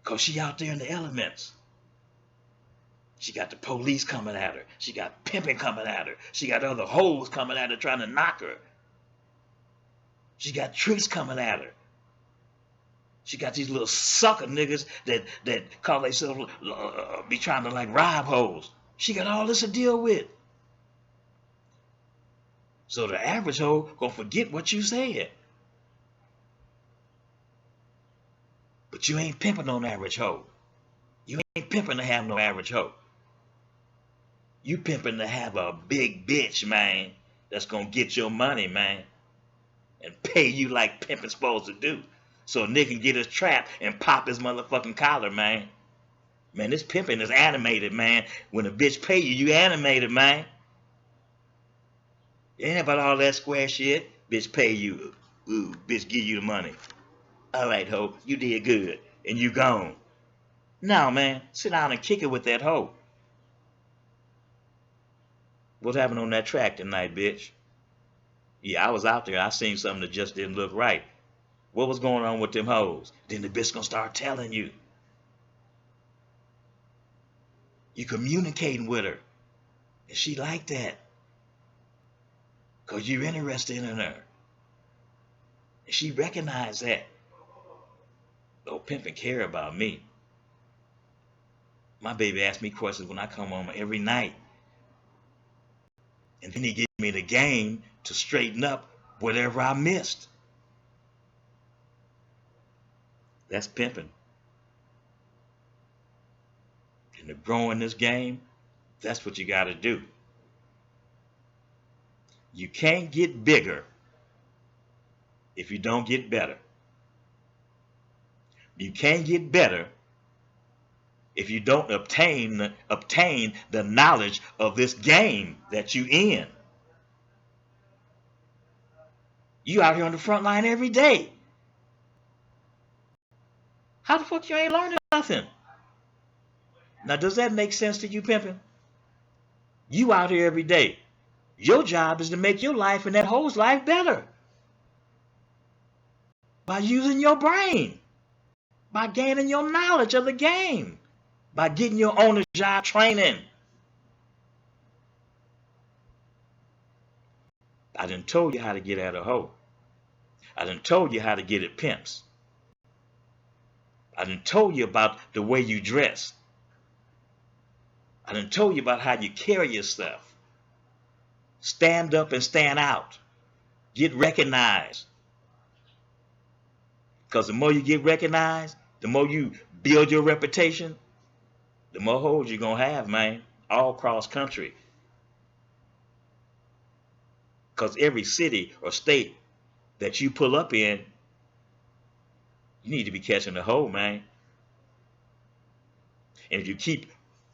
Because she out there in the elements. She got the police coming at her. She got pimping coming at her. She got other hoes coming at her trying to knock her. She got tricks coming at her. She got these little sucker niggas that call themselves be trying to like rob hoes. She got all this to deal with. So the average hoe gonna forget what you said. But you ain't pimping on average hoe. You ain't pimping to have no average hoe. You pimping to have a big bitch, man, that's gonna get your money, man, and pay you like pimping supposed to do. So a nigga can get his trap and pop his motherfucking collar, man. Man, this pimping is animated, man. When a bitch pay you, you animated, man. It ain't about all that square shit. Bitch pay you. Ooh, bitch give you the money. All right, hoe, you did good. And you gone. No, man, sit down and kick it with that hoe. What happened on that track tonight, bitch? Yeah, I was out there. I seen something that just didn't look right. What was going on with them hoes? Then the bitch gonna start telling you. You communicating with her. And she like that. Because you're interested in her. And she recognized that. Oh, pimping care about me. My baby asks me questions when I come home every night. And then he gives me the game to straighten up whatever I missed. That's pimping. And to grow in this game, that's what you got to do. You can't get bigger if you don't get better. You can't get better if you don't obtain the knowledge of this game that you in. You out here on the front line every day. How the fuck you ain't learning nothing? Now, does that make sense to you, pimping? You out here every day. Your job is to make your life and that hoe's life better. By using your brain. By gaining your knowledge of the game. By getting your on-the-job training. I done told you how to get at a hoe. I done told you how to get at pimps. I done told you about the way you dress. I done told you about how you carry yourself. Stand up and stand out. Get recognized. Because the more you get recognized, the more you build your reputation, the more hoes you're going to have, man, all across country. Because every city or state that you pull up in, you need to be catching the hoe, man. And if you keep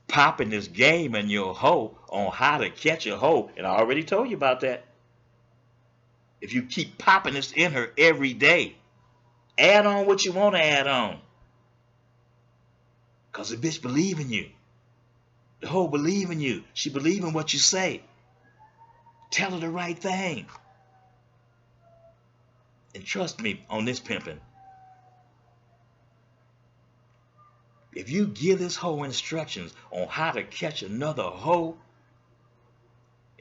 popping this game in your hoe on how to catch a hoe, and I already told you about that. If you keep popping this in her every day, add on what you want to add on. Because the bitch believe in you. The hoe believe in you. She believe in what you say. Tell her the right thing. And trust me on this pimping. If you give this hoe instructions on how to catch another hoe,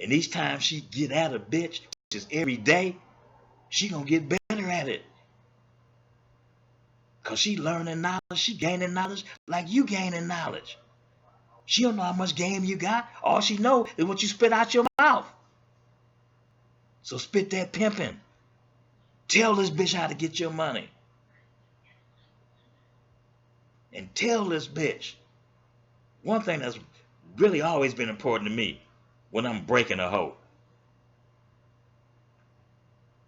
and each time she get at a bitch, which is every day, she gonna get better at it. Because she learning knowledge, she gaining knowledge like you gaining knowledge. She don't know how much game you got. All she know is what you spit out your mouth. So spit that pimping. Tell this bitch how to get your money. And tell this bitch. One thing that's really always been important to me when I'm breaking a hoe.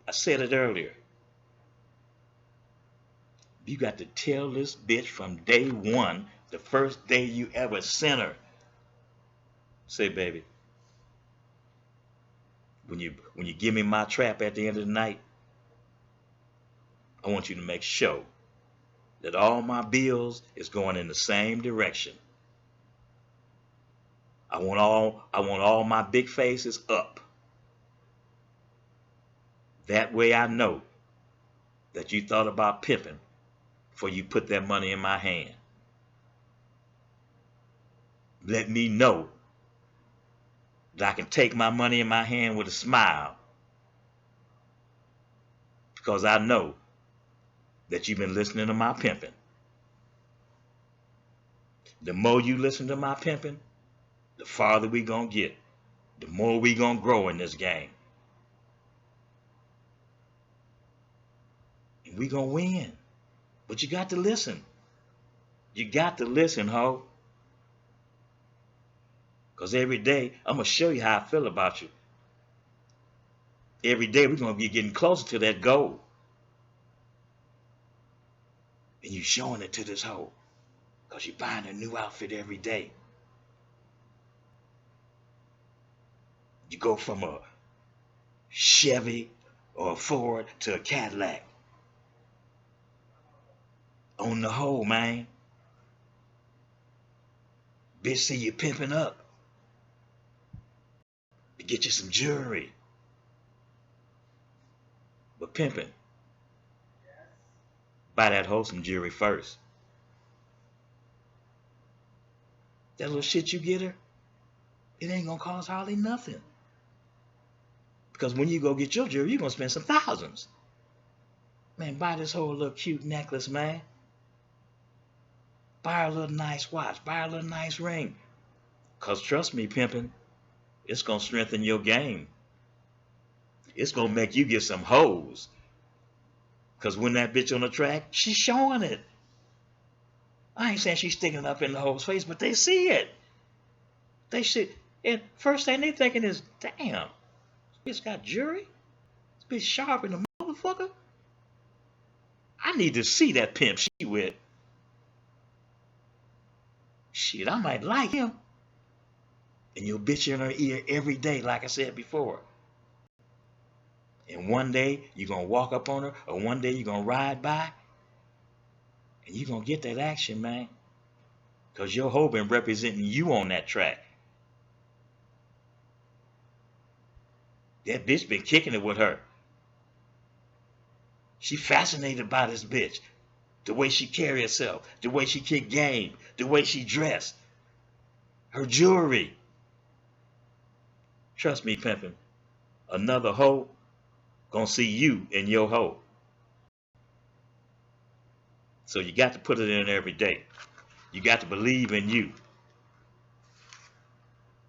I said it earlier. You got to tell this bitch from day one, the first day you ever sent her. Say, baby, when you give me my trap at the end of the night, I want you to make sure that all my bills is going in the same direction. I want all my big faces up. That way I know that you thought about pimping before you put that money in my hand. Let me know that I can take my money in my hand with a smile, because I know that you've been listening to my pimping. The more you listen to my pimping, the farther we gonna get. The more we gonna grow in this game. And we gonna win. But you got to listen. You got to listen, ho. Because every day, I'm gonna show you how I feel about you. Every day we're gonna be getting closer to that goal. And you showing it to this hoe. Because you're buying a new outfit every day. You go from a Chevy or a Ford to a Cadillac. On the whole, man. Bitch, see you pimping up. To get you some jewelry. But pimping, buy that hoe some jewelry first. That little shit you get her, it ain't gonna cost hardly nothing. Because when you go get your jewelry, you're gonna spend some thousands. Man, buy this whole little cute necklace, man. Buy her a little nice watch. Buy her a little nice ring. Because trust me, pimping, it's gonna strengthen your game. It's gonna make you get some hoes. Because when that bitch on the track, she's showing it. I ain't saying she's sticking it up in the hoe's face, but they see it. They see it. And first thing they thinking is, damn, this bitch got jewelry? This bitch sharp in the motherfucker? I need to see that pimp she with. Shit, I might like him. And you'll bitch in her ear every day, like I said before. And one day, you're going to walk up on her, or one day you're going to ride by, and you're going to get that action, man. Because your hoe been representing you on that track. That bitch been kicking it with her. She fascinated by this bitch. The way she carry herself, the way she kick game, the way she dressed, her jewelry. Trust me, pimpin', another hoe gonna see you in your hoe. So you got to put it in every day. You got to believe in you.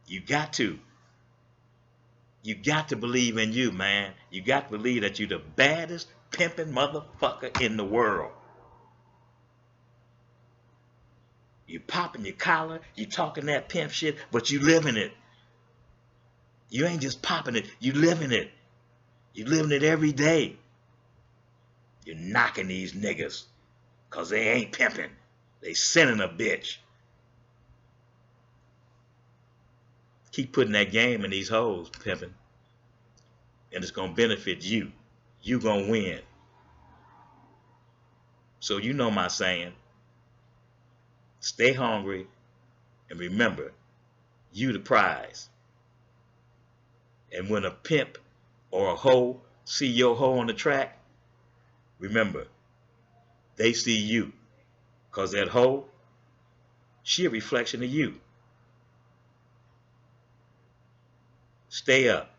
You got to. You got to believe in you, man. You got to believe that you're the baddest pimping motherfucker in the world. You popping your collar, you talking that pimp shit, but you living it. You ain't just popping it, you living it. You living it every day. You're knocking these niggas, cause they ain't pimping. They sending a bitch. Keep putting that game in these hoes, pimping. And it's gonna benefit you. You gonna win. So you know my saying. Stay hungry and remember, you the prize. And when a pimp or a hoe see your hoe on the track, remember, they see you. Cause that hoe, she a reflection of you. Stay up.